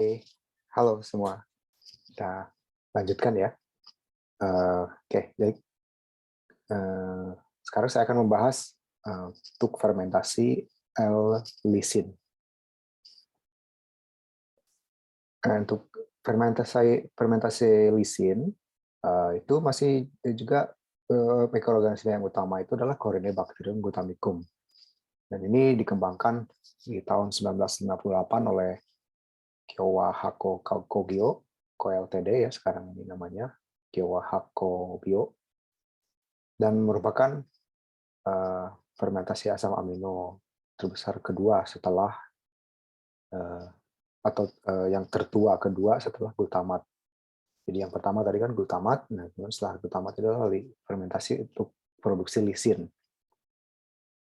Oke, halo semua. Kita lanjutkan ya. Oke, jadi eh, sekarang saya akan membahas untuk fermentasi L-lisin. Untuk fermentasi fermentasi lisin itu masih juga mikroorganisme yang utama itu adalah Corynebacterium glutamicum. Dan ini dikembangkan di tahun 1958 oleh Kyowa Hakko Kogyo, KOLTD ya sekarang ini namanya, Kyowa Hakko Bio, dan merupakan fermentasi asam amino terbesar kedua setelah atau yang tertua kedua setelah glutamat. Jadi yang pertama tadi kan glutamat, nah kemudian setelah glutamat itu adalah fermentasi untuk produksi lisin.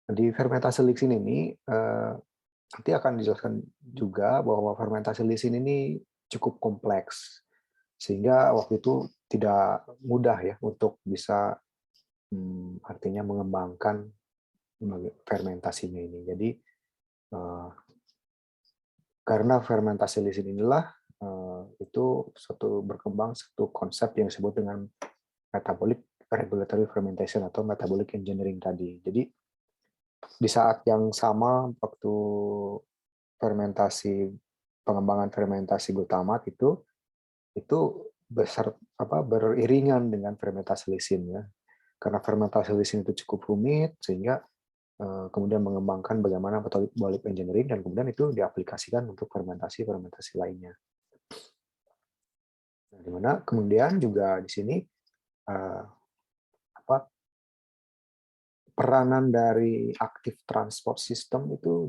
Di fermentasi lisin ini nanti akan dijelaskan juga bahwa fermentasi lisin ini cukup kompleks sehingga waktu itu tidak mudah ya untuk bisa artinya mengembangkan fermentasinya ini. Jadi karena fermentasi lisin inilah itu berkembang satu konsep yang disebut dengan metabolic regulatory fermentation atau metabolic engineering tadi. Jadi di saat yang sama waktu fermentasi pengembangan fermentasi glutamat itu beriringan dengan fermentasi lisin ya. Karena fermentasi lisin itu cukup rumit sehingga kemudian mengembangkan bagaimana metabolic engineering dan kemudian itu diaplikasikan untuk fermentasi-fermentasi lainnya. Nah, di mana kemudian juga di sini eh, peranan dari active transport system itu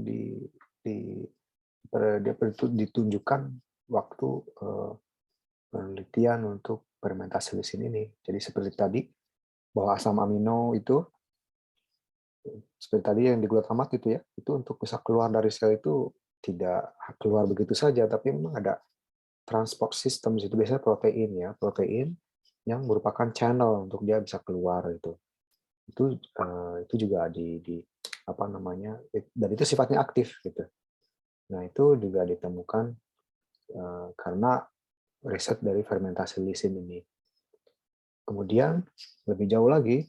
ditunjukkan waktu penelitian untuk fermentasi lisin ini. Jadi seperti tadi bahwa asam amino itu seperti tadi yang di glutamat itu ya, itu untuk bisa keluar dari sel itu tidak keluar begitu saja, tapi memang ada transport system itu biasanya protein ya, protein yang merupakan channel untuk dia bisa keluar itu juga di apa namanya, dan itu sifatnya aktif gitu. Nah itu juga ditemukan karena riset dari fermentasi lisin ini. Kemudian lebih jauh lagi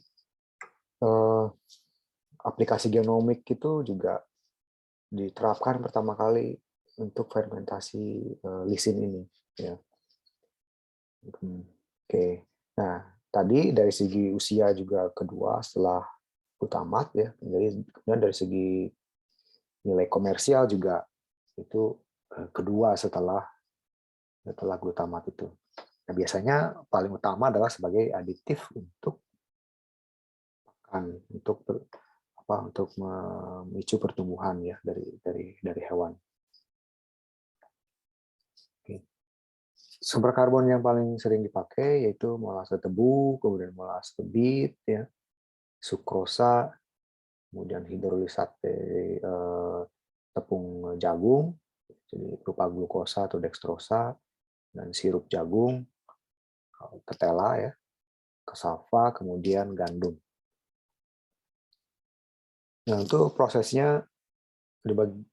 aplikasi genomik itu juga diterapkan pertama kali untuk fermentasi lisin ini ya. Oke. Nah, tadi dari segi usia juga kedua setelah glutamat ya. Jadi kemudian dari segi nilai komersial juga itu kedua setelah glutamat itu. Nah, biasanya paling utama adalah sebagai aditif untuk pakan, untuk memicu pertumbuhan ya dari hewan. Sumber karbon yang paling sering dipakai yaitu molase tebu, kemudian molase kebit, ya, sukrosa, kemudian hidrolisat dari tepung jagung, jadi berupa glukosa atau dekstrosa, dan sirup jagung, ketela, ya, kasava, kemudian gandum. Nah, untuk prosesnya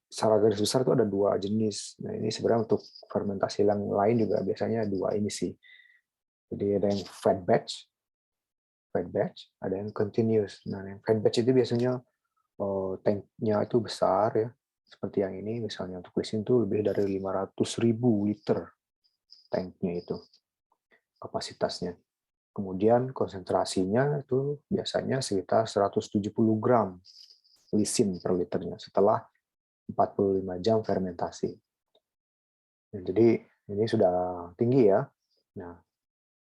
secara garis besar itu ada dua jenis. Nah, ini sebenarnya untuk fermentasi yang lain juga biasanya dua ini sih. Jadi ada yang fed batch, ada yang continuous. Nah, yang fed batch itu biasanya tanknya itu besar ya, seperti yang ini misalnya untuk lisin itu lebih dari 500.000 liter tanknya itu kapasitasnya. Kemudian konsentrasinya itu biasanya sekitar 170 gram lisin per liternya setelah 45 jam fermentasi. Nah, jadi ini sudah tinggi ya. Nah,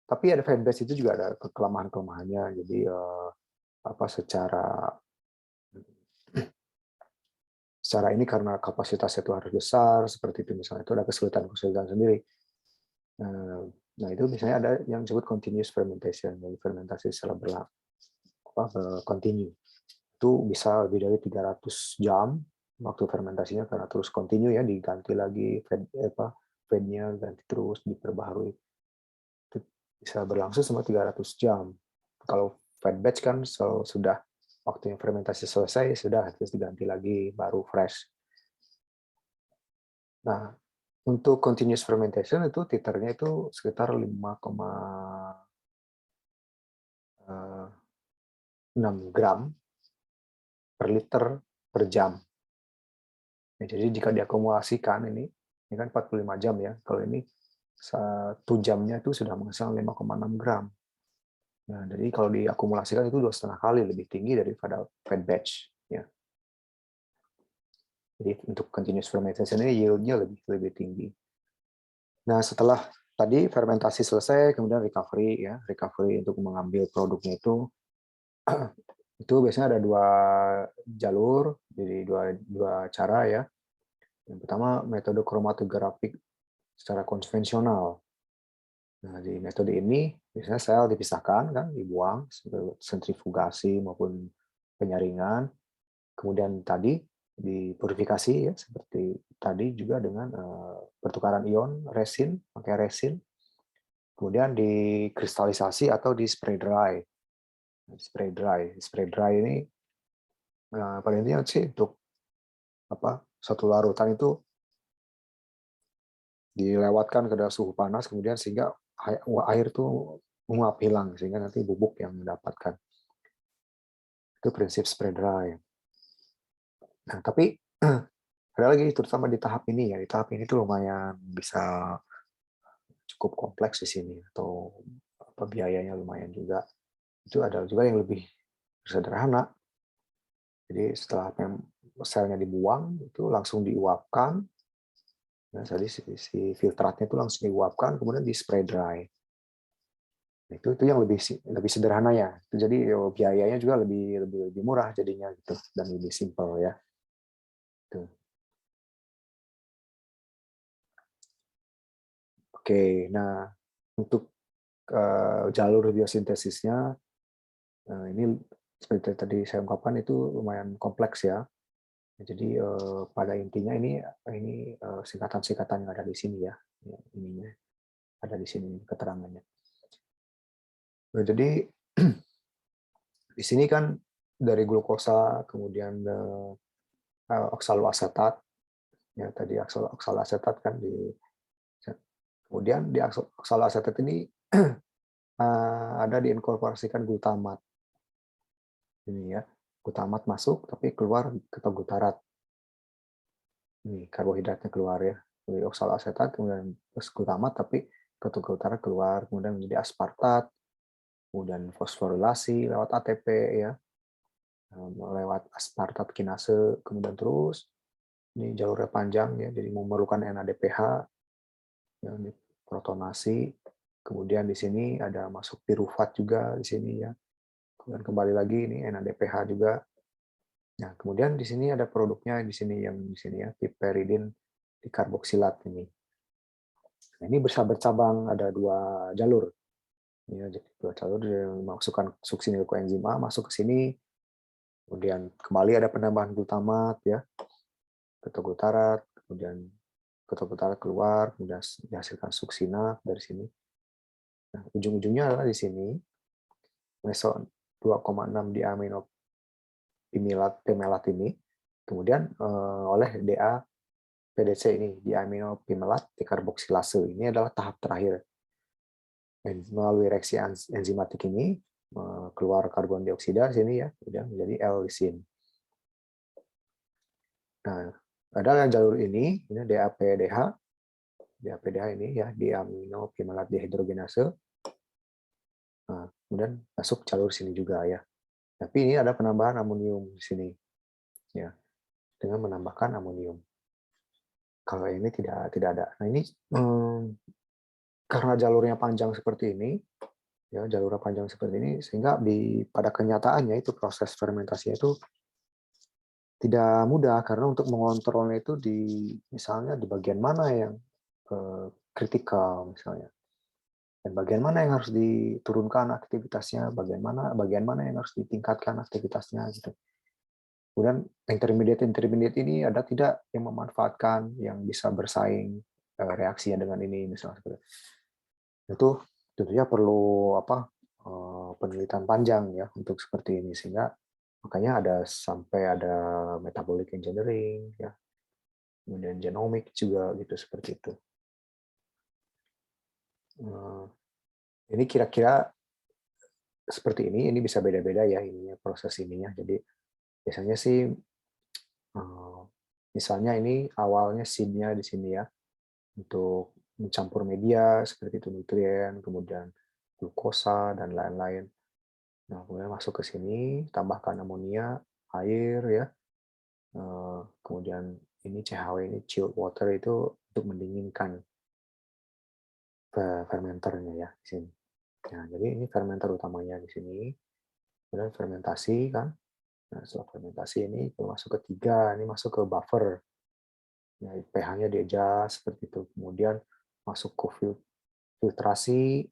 tapi ada fed batch itu juga ada kelemahan-kelemahannya. Jadi secara ini karena kapasitasnya itu harus besar, seperti itu misalnya itu ada kesulitan-kesulitan sendiri. Nah itu misalnya ada yang disebut continuous fermentation, jadi fermentasi secara continue. Itu bisa lebih dari 300 jam waktu fermentasinya karena terus continue ya, diganti lagi fednya, ganti terus, diperbaharui. Itu bisa berlangsung selama 300 jam. Kalau fed batch kan sudah waktu yang fermentasi selesai sudah terus diganti lagi baru fresh. Nah, Untuk continuous fermentation itu titernya itu sekitar 5,6 gram per liter per jam. Ya, jadi jika diakumulasikan ini kan 45 jam ya. Kalau ini 1 jamnya itu sudah menghasilkan 5,6 gram. Nah, jadi kalau diakumulasikan itu 2,5 kali lebih tinggi daripada fed batch. Ya. Jadi untuk continuous fermentation ini yield-nya lebih tinggi. Nah, setelah tadi fermentasi selesai, kemudian recovery ya, recovery untuk mengambil produknya itu biasanya ada 2 jalur, jadi dua cara ya. Yang pertama metode kromatografik secara konvensional. Nah, di metode ini biasanya sel dipisahkan kan, dibuang, sentrifugasi maupun penyaringan. Kemudian tadi dipurifikasi ya seperti tadi juga dengan pertukaran ion resin, pakai resin. Kemudian dikristalisasi atau di spray dry. Spray dry ini pada intinya sih untuk suatu larutan itu dilewatkan ke dalam suhu panas kemudian sehingga air itu menguap hilang sehingga nanti bubuk yang mendapatkan. Itu prinsip spray dry. Nah, tapi ada lagi terutama di tahap ini ya. Di tahap ini tuh lumayan bisa cukup kompleks di sini atau biayanya lumayan juga. Itu ada juga yang lebih sederhana. Jadi setelah selnya dibuang itu langsung diuapkan. Nah, jadi si filtratnya itu langsung diuapkan kemudian di spray dry. Itu yang lebih sederhana ya. Jadi biayanya juga lebih murah jadinya gitu dan lebih simpel ya. Tuh. Oke, nah untuk jalur biosintesisnya ini seperti tadi saya ungkapkan itu lumayan kompleks ya. Jadi pada intinya ini singkatan-singkatan yang ada di sini ya. Ininya ada di sini keterangannya. Nah, jadi di sini kan dari glukosa kemudian oksaloasetat ya tadi oksaloasetat kan kemudian di oksaloasetat ini ada diinkorporasikan glutamat ini ya glutamat masuk tapi keluar ketok glutarat ini karbohidratnya keluar ya dari oksaloasetat kemudian glutamat tapi ketok glutarat keluar kemudian menjadi aspartat kemudian fosforilasi lewat ATP ya lewat aspartat kinase kemudian terus ini jalurnya panjang ya jadi memerlukan NADPH yang protonasi kemudian di sini ada masuk pirufat juga di sini ya kemudian kembali lagi ini NADPH juga nah kemudian di sini ada produknya di sini yang di sini ya piperidin dikarboksilat ini nah, ini bercabang ada 2 jalur ya jadi 2 jalur dimasukkan suksinil koenzim A masuk ke sini kemudian kembali ada penambahan glutamat ya ketok glutarat kemudian ketok glutarat keluar kemudian dihasilkan suksinat dari sini nah ujung-ujungnya adalah di sini meso 2,6 diamino pimelat ini kemudian oleh DA PDC ini diamino pimelat dekarboksilase ini adalah tahap terakhir melalui reaksi enzimatik ini keluar karbon dioksida sini ya kemudian menjadi L-lisin. Nah ada jalur ini DAPDH ini ya diamino pimelat dehidrogenase nah, kemudian masuk jalur sini juga ya tapi ini ada penambahan amonium di sini ya dengan menambahkan amonium. Kalau ini tidak ada. Nah ini karena jalurnya panjang seperti ini, ya jalurnya panjang seperti ini, sehingga pada kenyataannya itu proses fermentasinya itu tidak mudah karena untuk mengontrolnya itu misalnya di bagian mana yang kritikal misalnya, dan bagian mana yang harus diturunkan aktivitasnya, bagian mana yang harus ditingkatkan aktivitasnya gitu. Kemudian intermediate ini ada tidak yang memanfaatkan, yang bisa bersaing reaksinya dengan ini misalnya seperti itu tentunya perlu penelitian panjang ya untuk seperti ini sehingga makanya sampai ada metabolic engineering ya kemudian genomik juga gitu seperti itu. Ini kira-kira seperti ini bisa beda-beda ya ininya proses ininya. Jadi biasanya sih misalnya ini awalnya SIM-nya di sini ya untuk mencampur media seperti itu nutrien, kemudian glukosa dan lain-lain. Nah, kemudian masuk ke sini, tambahkan amonia, air ya. Kemudian ini CHW ini chilled water itu untuk mendinginkan fermenternya ya di sini. Nah, jadi ini fermenter utamanya di sini. Kemudian fermentasi kan. Nah, setelah fermentasi ini masuk ketiga, ini masuk ke buffer. Ya, pH-nya di-adjust seperti itu. Kemudian masuk ke filtrasi.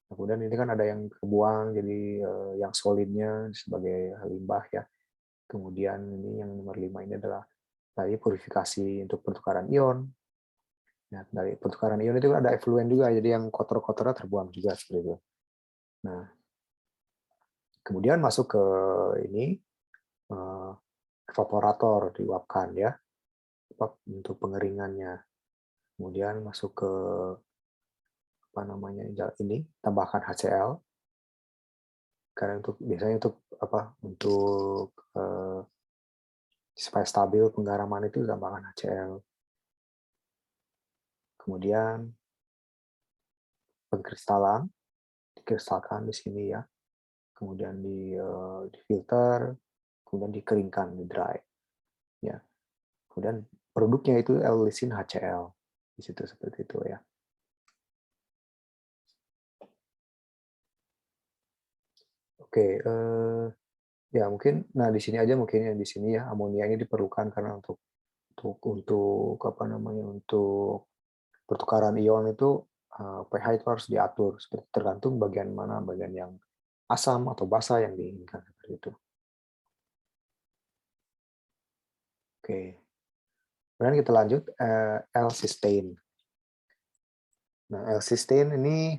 Kemudian ini kan ada yang kebuang, jadi yang solidnya sebagai limbah ya. Kemudian ini yang nomor 5 ini adalah tadi purifikasi untuk pertukaran ion. Nah, dari pertukaran ion itu kan ada efluen juga, jadi yang kotor-kotornya terbuang juga seperti itu. Nah, kemudian masuk ke ini evaporator diuapkan ya untuk pengeringannya. Kemudian masuk ke apa namanya ini tambahkan HCl karena untuk biasanya untuk apa untuk supaya stabil penggaraman itu tambahkan HCl. Kemudian pengkristalan dikristalkan di sini ya. Kemudian di filter, kemudian dikeringkan, di dry. Ya. Kemudian produknya itu L-lisin HCl. Di situ seperti itu ya. Oke, ya mungkin nah di sini aja mungkin yang di sini ya amonia ini diperlukan karena untuk apa namanya untuk pertukaran ion itu pH itu harus diatur seperti tergantung bagian mana bagian yang asam atau basa yang diinginkan seperti itu. Oke. Kemudian kita lanjut L-cysteine. Nah, L-cysteine ini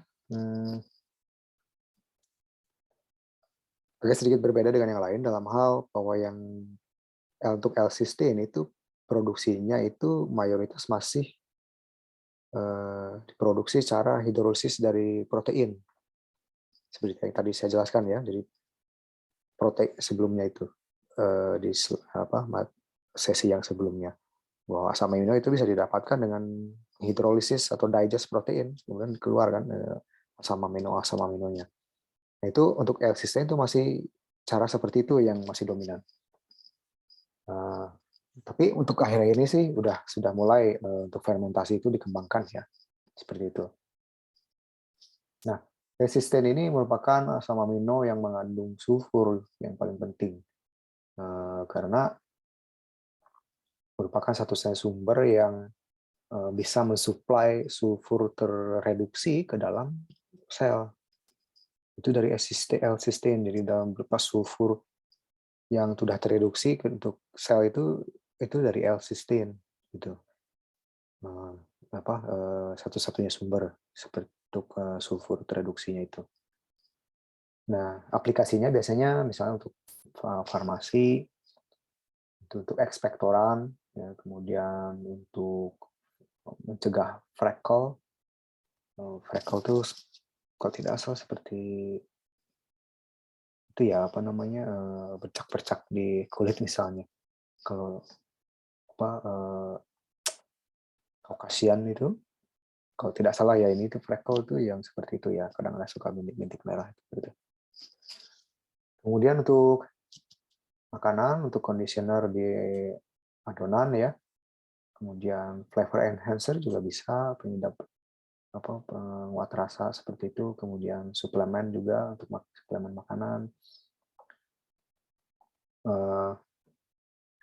agak sedikit berbeda dengan yang lain dalam hal bahwa yang untuk L-cysteine itu produksinya itu mayoritas masih diproduksi secara hidrolisis dari protein. Seperti yang tadi saya jelaskan ya, jadi protein sebelumnya itu di sesi yang sebelumnya bahwa asam amino itu bisa didapatkan dengan hidrolisis atau digest protein, kemudian keluar kan asam aminonya. Nah, itu untuk L-cysteine itu masih cara seperti itu yang masih dominan. Tapi untuk akhir-akhir ini sih sudah mulai untuk fermentasi itu dikembangkan ya, seperti itu. Nah, resisten ini merupakan asam amino yang mengandung sulfur yang paling penting karena merupakan satu-satunya sumber yang bisa mensuplai sulfur terreduksi ke dalam sel. Itu dari L-cysteine, jadi dalam berupa sulfur yang sudah tereduksi untuk sel itu dari L-cysteine gitu. Satu-satunya sumber seperti untuk sulfur tereduksinya itu. Nah, aplikasinya biasanya misalnya untuk farmasi, untuk ekspektoran, ya, kemudian untuk mencegah freckle. Freckle itu kalau tidak salah seperti itu ya apa namanya bercak-bercak di kulit misalnya. Kalau apa Caucasian itu, kalau tidak salah ya ini itu freckle itu yang seperti itu ya. Kadang-kadang suka bintik-bintik merah gitu. Kemudian untuk makanan, untuk conditioner di adonan ya. Kemudian flavor enhancer juga bisa, penyedap penguat rasa seperti itu. Kemudian suplemen juga untuk suplemen makanan.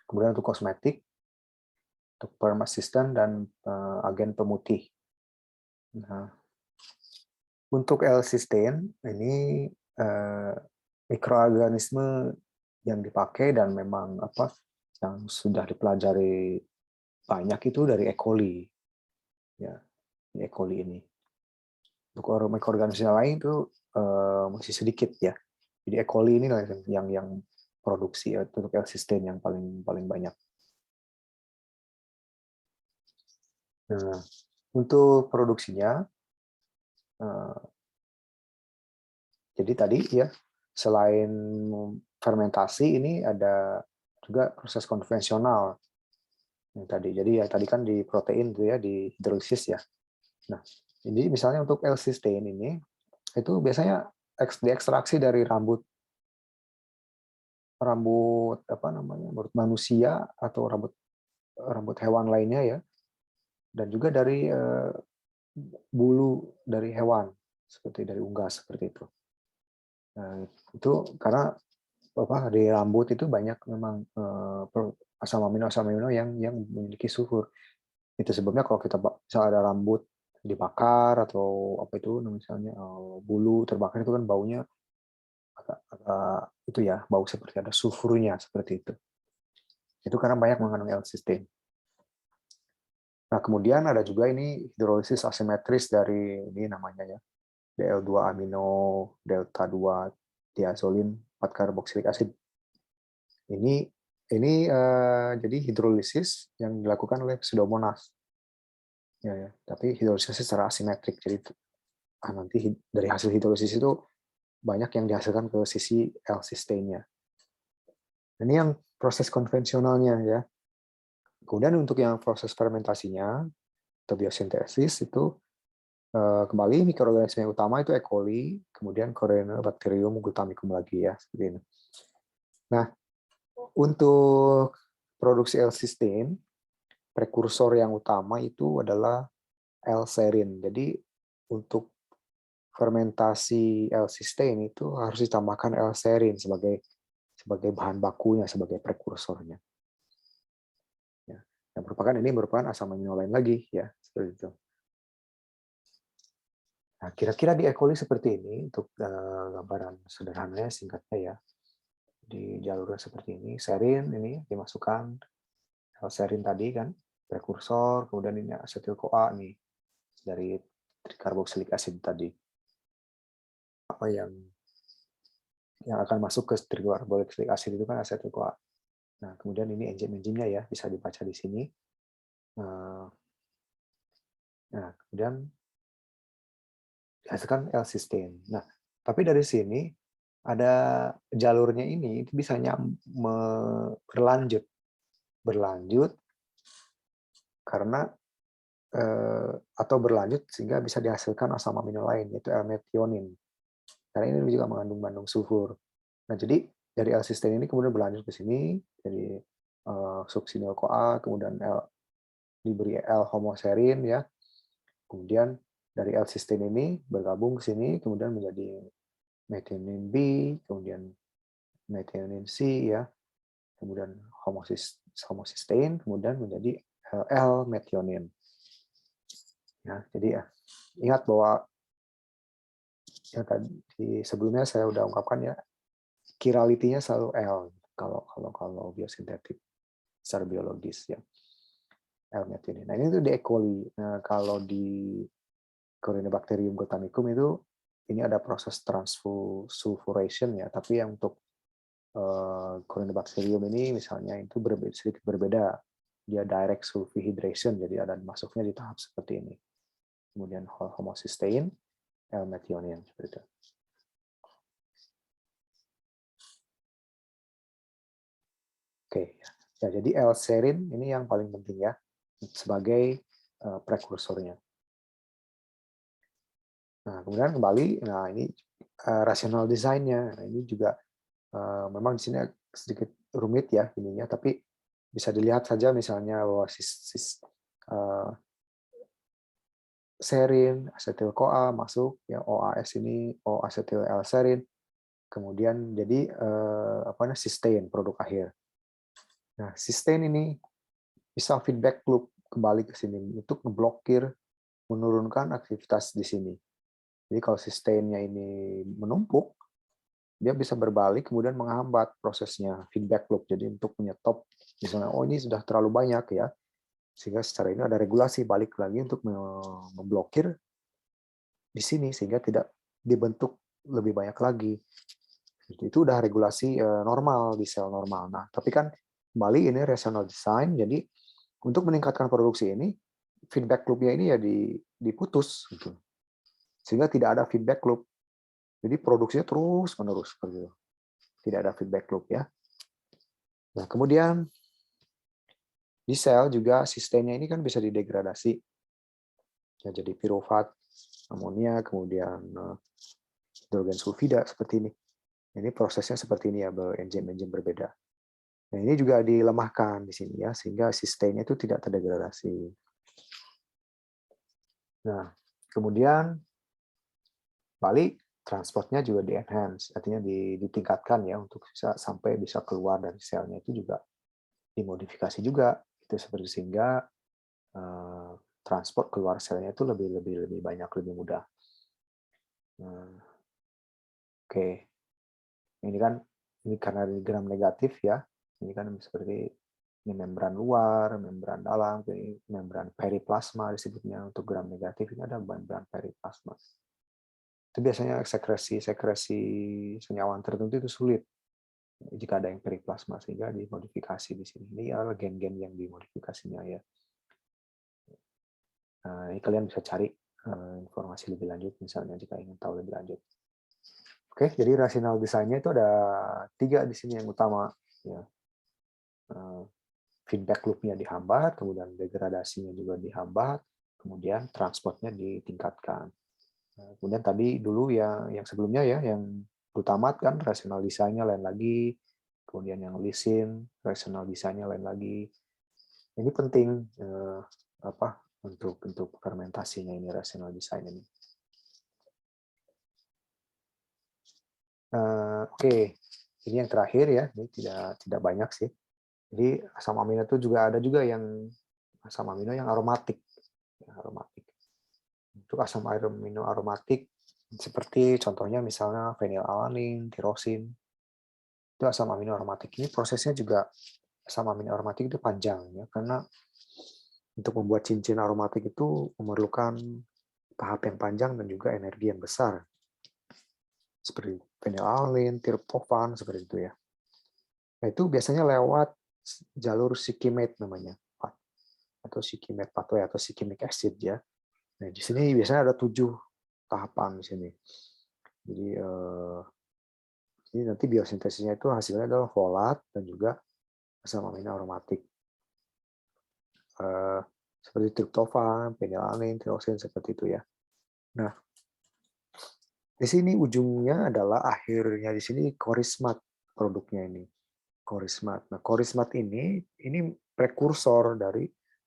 Kemudian untuk kosmetik, untuk perm assistant dan agen pemutih. Nah, untuk L-cysteine ini mikroorganisme yang dipakai dan memang yang sudah dipelajari banyak itu dari E. coli. Ya, E. coli ini. Untuk mikroorganisme lain itu masih sedikit ya. Jadi E. coli ini yang produksi untuk L-cysteine yang paling banyak. Nah, untuk produksinya, jadi tadi ya, selain fermentasi ini ada juga proses konvensional yang tadi. Jadi ya tadi kan di protein itu ya, di hidrolisis ya. Nah, ini misalnya untuk L-cysteine ini itu biasanya diekstraksi dari rambut apa namanya, rambut manusia atau rambut rambut hewan lainnya ya, dan juga dari bulu dari hewan seperti dari unggas seperti itu. Nah, itu karena apa, di rambut itu banyak memang asam amino yang memiliki sulfur. Itu sebabnya kalau kita misal ada rambut dibakar atau apa itu misalnya bulu terbakar itu kan baunya agak itu ya, bau seperti ada sulfurnya seperti itu. Itu karena banyak mengandung L-cysteine. Nah, kemudian ada juga ini hidrolisis asimetris dari ini namanya ya, DL2 amino delta 2 diazolin 4 karboksilik asid. Ini jadi hidrolisis yang dilakukan oleh Pseudomonas. Ya, tapi hidrolisis secara asimetrik. Jadi nanti dari hasil hidrolisis itu banyak yang dihasilkan ke sisi L-cysteine-nya. Ini yang proses konvensionalnya ya. Kemudian untuk yang proses fermentasinya atau biosintesis itu kembali mikroorganisme yang utama itu E. coli, kemudian Corynebacterium glutamicum lagi ya, seperti ini. Nah, untuk produksi L-cysteine, prekursor yang utama itu adalah L-serin. Jadi untuk fermentasi L-cysteine itu harus ditambahkan L-serin sebagai bahan bakunya, sebagai prekursornya. Ya. Yang merupakan asam amino lain lagi ya, seperti itu. Nah, kira-kira di E. coli seperti ini untuk gambaran sederhananya singkatnya ya. Di jalurnya seperti ini, serin ini dimasukkan L-serin tadi kan, prekursor, kemudian ini asetil-CoA nih dari trikarboksilik asid tadi. Apa yang akan masuk ke trikarboksilik asid itu kan asetil-CoA. Nah, kemudian ini enzim-enzimnya ya, bisa dibaca di sini. Nah, kemudian dihasilkan L-cysteine. Nah, tapi dari sini ada jalurnya ini itu bisa berlanjut karena atau berlanjut sehingga bisa dihasilkan asam amino lain yaitu L-methionin. Karena ini juga mengandung sulfur. Nah, jadi dari L-cysteine ini kemudian berlanjut ke sini jadi succinyl-CoA, kemudian diberi L-homoserin ya. Kemudian dari L-cysteine ini bergabung ke sini kemudian menjadi methionine B, kemudian methionine C ya. Kemudian homocysteine, kemudian menjadi L-methionin. Ya, jadi ya ingat bahwa yang tadi sebelumnya saya sudah ungkapkan ya, chirality-nya selalu L kalau biosintetik secara biologis ya. L-methionin. Nah, ini tuh di E. coli. Nah, kalau di Corynebacterium glutamicum itu ini ada proses transsulfuration ya, tapi yang untuk Corynebacterium ini misalnya itu sedikit berbeda. Dia direct sulfihydration, jadi ada masuknya di tahap seperti ini. Kemudian homocysteine, L-methionin seperti itu. Oke, ya, jadi L-serin ini yang paling penting ya sebagai prekursornya. Nah, kemudian kembali, nah ini rational design-nya. Nah, ini juga memang di sini sedikit rumit ya ininya, tapi bisa dilihat saja misalnya bahwa serin, asetil-CoA masuk, ya OAS ini O-asetil L-serin, kemudian jadi cysteine produk akhir. Nah, cysteine ini bisa feedback loop kembali ke sini untuk ngeblokir, menurunkan aktivitas di sini. Jadi kalau cysteine-nya ini menumpuk, dia bisa berbalik kemudian menghambat prosesnya feedback loop. Jadi untuk menyetop, misalnya oh ini sudah terlalu banyak ya, sehingga secara ini ada regulasi balik lagi untuk memblokir di sini sehingga tidak dibentuk lebih banyak lagi. Itu udah regulasi normal di sel normal. Nah, tapi kan kembali ini rational design, jadi untuk meningkatkan produksi ini feedback loop-nya ini ya diputus gitu. Sehingga tidak ada feedback loop. Jadi produksinya terus-menerus seperti itu. Tidak ada feedback loop ya. Nah, kemudian di sel juga sistemnya ini kan bisa didegradasi. Ya, jadi piruvat, amonia, kemudian hidrogen sulfida seperti ini. Ini prosesnya seperti ini ya, enzim-enzim berbeda. Nah, ini juga dilemahkan di sini ya, sehingga sistemnya itu tidak terdegradasi. Nah, kemudian balik transportnya juga di-enhance, artinya ditingkatkan ya untuk sampai bisa keluar dari selnya itu juga dimodifikasi juga itu seperti sehingga transport keluar selnya itu lebih banyak, lebih mudah. Oke, ini kan ini karena gram negatif ya, ini kan seperti ini membran luar, membran dalam, ini membran periplasma disebutnya untuk gram negatif ini ada membran periplasma. Itu biasanya sekresi senyawa tertentu itu sulit jika ada yang periplasma sehingga dimodifikasi di sini. Ini adalah gen-gen yang dimodifikasinya ya. Nah, ini kalian bisa cari informasi lebih lanjut misalnya jika ingin tahu lebih lanjut. Oke, jadi rational design-nya itu ada 3 di sini yang utama ya. Feedback loop-nya dihambat, kemudian degradasinya juga dihambat, kemudian transportnya ditingkatkan. Kemudian tadi dulu yang sebelumnya ya, yang utamat kan rational design-nya lain lagi, kemudian yang lisin, rational design-nya lain lagi. Ini penting untuk fermentasinya ini rational design ini. Oke, ini yang terakhir ya, ini tidak banyak sih. Jadi asam amino itu juga ada juga yang asam amino yang aromatik. Aromatik. Untuk asam amino aromatik seperti contohnya misalnya fenilalanin, tirosin. Itu asam amino aromatik. Ini prosesnya juga asam amino aromatik itu panjang ya karena untuk membuat cincin aromatik itu memerlukan tahap yang panjang dan juga energi yang besar. Seperti fenilalanin, tirptofan seperti itu ya. Nah, itu biasanya lewat jalur Shikimate namanya, atau Shikimate pathway atau Shikimic acid ya. Nah, di sini biasanya ada 7 tahapan di sini. Jadi ini nanti biosintesisnya itu hasilnya adalah folat dan juga asam amino aromatik. Seperti triptofan, fenilalanin, tirosin seperti itu ya. Nah, di sini ujungnya adalah akhirnya di sini korismat produknya ini. Korismat. Nah, korismat ini prekursor dari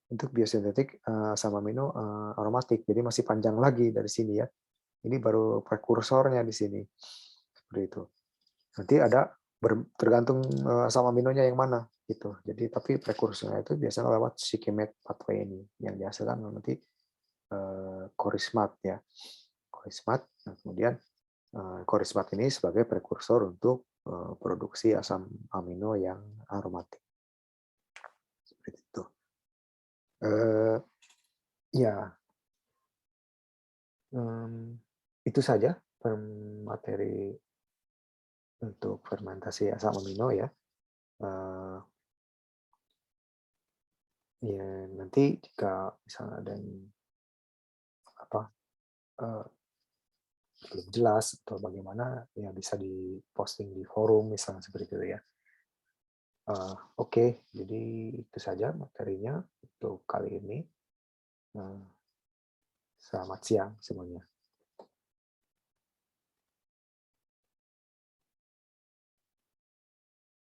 untuk biosintetik asam amino aromatik. Jadi masih panjang lagi dari sini ya. Ini baru prekursornya di sini. Seperti itu. Nanti ada tergantung asam aminonya yang mana gitu. Jadi tapi prekursornya itu biasanya lewat Shikimate pathway ini yang dihasilkan nanti korismat ya. Korismat. Nah, kemudian korismat ini sebagai prekursor untuk produksi asam amino yang aromatik. Seperti itu. Ya, itu saja materi untuk fermentasi asam amino ya. Ya nanti jika misalnya ada yang belum jelas atau bagaimana ya bisa diposting di forum misalnya seperti itu ya. Oke, jadi itu saja materinya untuk kali ini. Selamat siang semuanya.